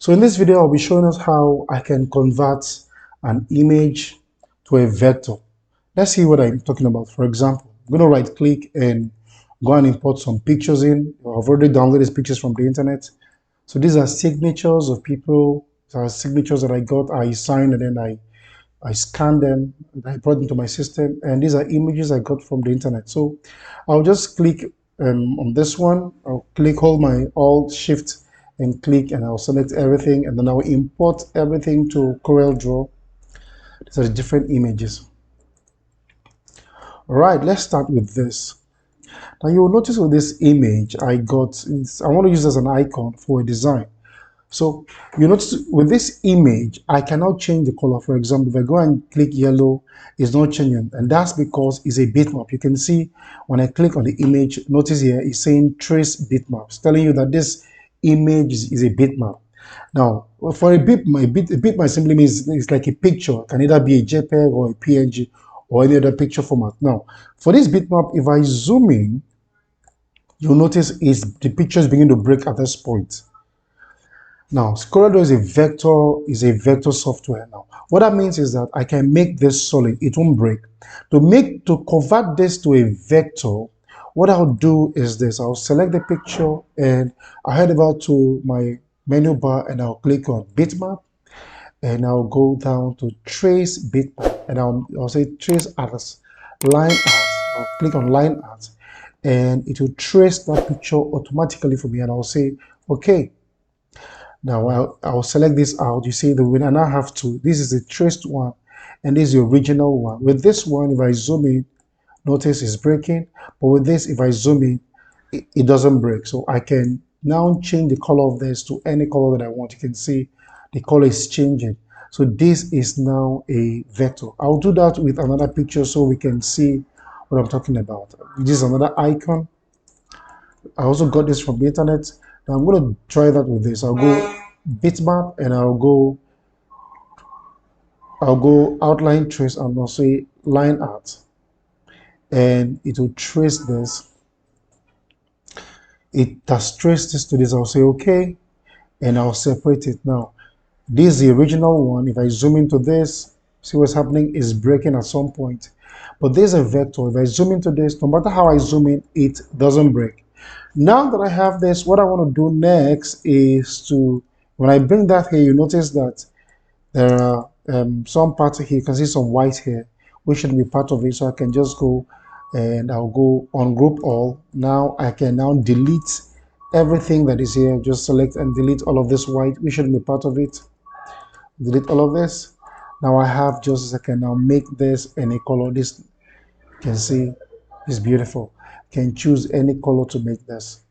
So in this video, I'll be showing us how I can convert an image to a vector. Let's see what I'm talking about. For example, I'm going to right click and go and import some pictures in. I've already downloaded these pictures from the internet. So these are signatures of people. These are signatures that I got, I signed, and then I scanned them, I brought them to my system, and these are images I got from the internet. So I'll just click on this one. I'll hold my Alt Shift and click, and I'll select everything, and then I'll import everything to CorelDRAW. These are the different images. All right, let's start with this. Now you'll notice with this image I got, I want to use as an icon for a design. So you notice with this image, I cannot change the color. For example, if I go and click yellow, it's not changing. And that's because it's a bitmap. You can see when I click on the image, notice here, it's saying trace bitmaps, telling you that this image is a bitmap. Now, for a bitmap simply means it's like a picture. It can either be a JPEG or a PNG or any other picture format. Now, for this bitmap, if I zoom in, you'll notice the picture is beginning to break at this point. Now, CorelDRAW is a vector software. Now, what that means is that I can make this solid; it won't break. To convert this to a vector, what I'll do is this: I'll select the picture and I head over to my menu bar and I'll click on Bitmap, and I'll go down to Trace Bitmap, and I'll say Trace as Line Art. I'll click on Line Art, and it will trace that picture automatically for me, and I'll say OK. Now I'll select this out. You see the winner, and I have two. This is the traced one, and this is the original one. With this one, if I zoom in, notice it's breaking. But with this, if I zoom in, it doesn't break. So I can now change the color of this to any color that I want. You can see the color is changing. So this is now a vector. I'll do that with another picture so we can see what I'm talking about. This is another icon. I also got this from the internet. Now I'm going to try that with this. I'll go bitmap and I'll go outline trace and I'll say line art, and it will trace this. It has traced this to this. I'll say OK, and I'll separate it. Now this is the original one. If I zoom into this, see what's happening is breaking at some point, but there's a vector. If I zoom into this, no matter how I zoom in, it doesn't break. Now that I have this, what I want to do next is to, when I bring that here, you notice that there are some parts here. You can see some white here, which should be part of it. So I can just go and I'll go on group all. Now I can now delete everything that is here. Just select and delete all of this white, which shouldn't be part of it. Delete all of this. Now I have just, I can now make this any color. This, you can see, is beautiful. Can choose any color to make this.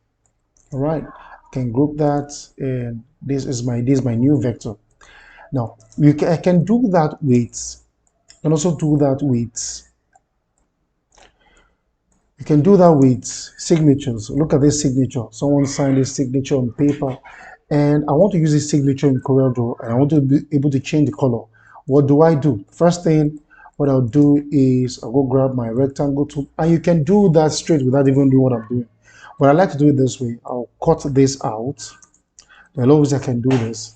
All right, can group that, and this is my new vector. Now I can do that with, and also do that with, you can do that with signatures. Look at this signature. Someone signed this signature on paper, and I want to use this signature in CorelDRAW, and I want to be able to change the color. What do I do? First thing, what I'll do is I'll go grab my rectangle tool, and you can do that straight without even doing what I'm doing. But I like to do it this way. I'll cut this out. There are ways I can do this.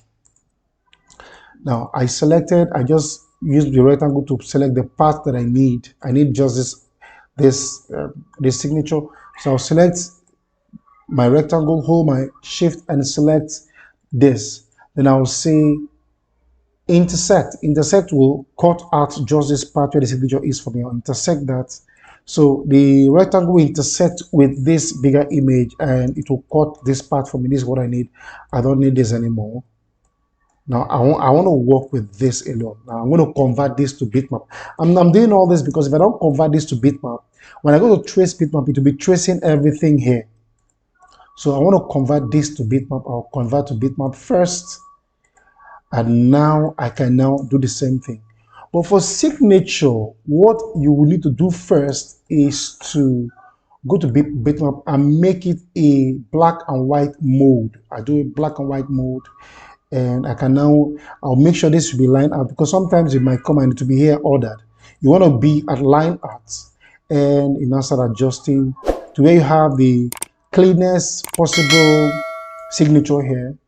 Now I just used the rectangle to select the part that I need. I need just this signature. So I'll select my rectangle, hold my shift and select this. Then I'll say intersect. Intersect will cut out just this part where the signature is for me. I'll intersect that. So the rectangle will intersect with this bigger image and it will cut this part for me. This is what I need. I don't need this anymore. Now I want to work with this alone. Now I'm going to convert this to bitmap. I'm doing all this because if I don't convert this to bitmap, when I go to trace bitmap, it will be tracing everything here. So I want to convert this to bitmap. I'll convert to bitmap first. And now I can now do the same thing. But for signature, what you will need to do first is to go to Bitmap and make it a black and white mode. I do a black and white mode, and I can now, I'll make sure this should be line art because sometimes it might come and to be here ordered. You want to be at line art, and you now start adjusting to where you have the cleanest possible signature here.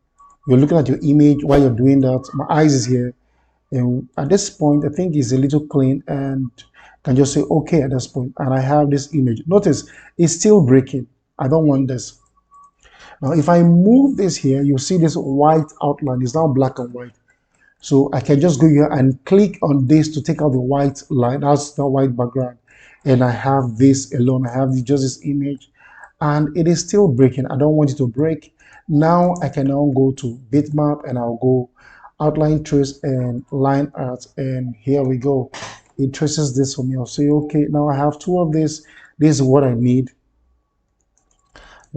You're looking at your image while you're doing that. My eyes is here. And at this point, I think it's a little clean and can just say okay at this point. And I have this image. Notice it's still breaking. I don't want this. Now, if I move this here, you see this white outline is now black and white. So I can just go here and click on this to take out the white line. That's the white background. And I have this alone. I have just this image and it is still breaking. I don't want it to break. Now I can now go to bitmap and I'll go outline trace and line art. And here we go. It traces this for me. I'll say, okay, now I have two of this. This is what I need.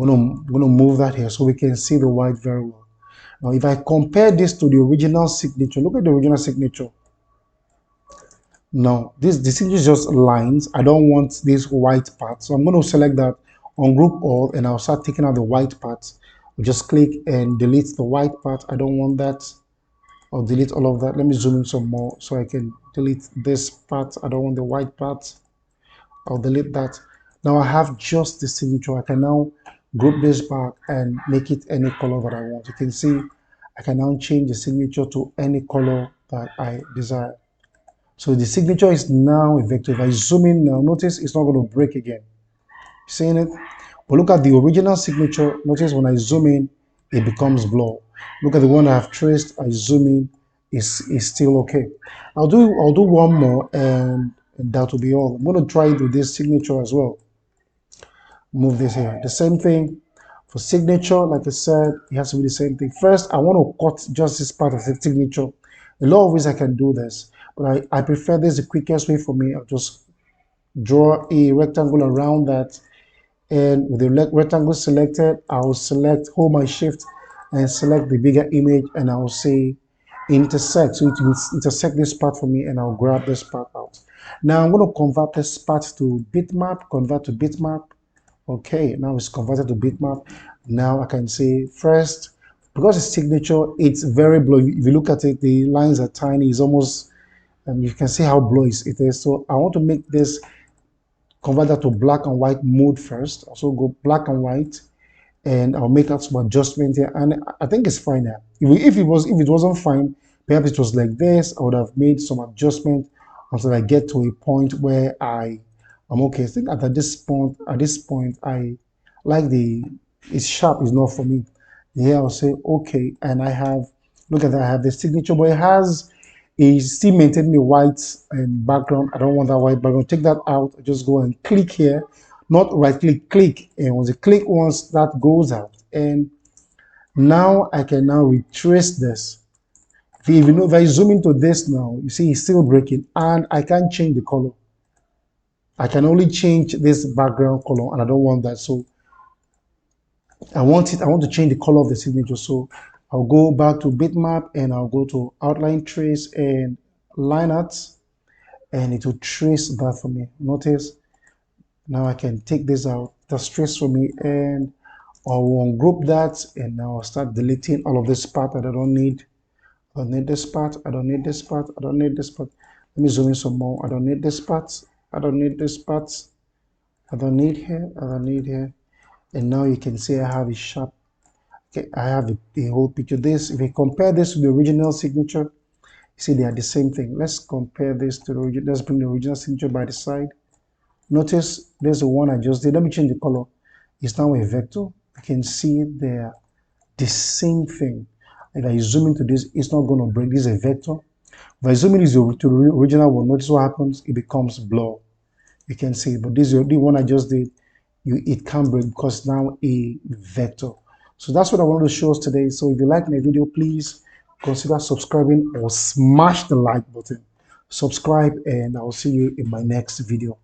I'm going to move that here so we can see the white very well. Now, if I compare this to the original signature, look at the original signature. Now, the signature is just lines. I don't want this white part. So I'm going to select that, ungroup all, and I'll start taking out the white parts. I'll just click and delete the white part. I don't want that. I'll delete all of that. Let me zoom in some more so I can delete this part. I don't want the white part. I'll delete that. Now I have just the signature. I can now group this back and make it any color that I want. You can see I can now change the signature to any color that I desire. So the signature is now a vector. If I zoom in now, notice it's not going to break again. Seeing it? But look at the original signature. Notice when I zoom in, it becomes blur. Look at the one I have traced. I zoom in, is still okay. I'll do one more and that will be all. I'm going to try it with this signature as well. Move this here. The same thing for signature. Like I said, it has to be the same thing. First, I want to cut just this part of the signature. A lot of ways I can do this, but I prefer this the quickest way for me. I'll just draw a rectangle around that, and with the rectangle selected, I'll select, hold my shift and select the bigger image, and I'll say intersect. So it will intersect this part for me, and I'll grab this part out. Now I'm going to convert this part to bitmap, convert to bitmap. Okay, now it's converted to bitmap. Now I can say first, because it's signature, it's very blurry. If you look at it, the lines are tiny. It's almost, you can see how blurry it is. So I want to make this, convert that to black and white mode first. Also go black and white, and I'll make out some adjustment here. And I think it's fine now. If it wasn't fine, perhaps it was like this, I would have made some adjustment until I get to a point where I'm okay. I think at this point, I like it's sharp is not for me. Here I'll say okay, and I have, look at that, I have the signature, but it's still maintaining the white background. I don't want that white background. Take that out. I just go and click here, not right click, and once you click once, that goes out. And now I can now retrace this. If I zoom into this now, you see it's still breaking, and I can't change the color. I can only change this background color, and I don't want that. So I want to change the color of the signature. So I'll go back to bitmap and I'll go to outline trace and line art, and it will trace that for me. Notice now I can take this out, that's trace for me, and I'll ungroup that, and now I'll start deleting all of this part that I don't need. I don't need this part. I don't need this part. I don't need this part. Let me zoom in some more. I don't need this part. I don't need this part. I don't need here. I don't need here. And now you can see I have a sharp. Okay, I have the whole picture. This, if we compare this to the original signature, you see they are the same thing. Let's compare this to the original. Let's bring the original signature by the side. Notice there's the one I just did. Let me change the color. It's now a vector. You can see they're the same thing. If I zoom into this, it's not going to break. This is a vector. If I zoom in to the original one, notice what happens. It becomes blur. You can see, but this is the one I just did. It can't break because now a vector. So that's what I wanted to show us today. So if you like my video, please consider subscribing or smash the like button. Subscribe, and I'll see you in my next video.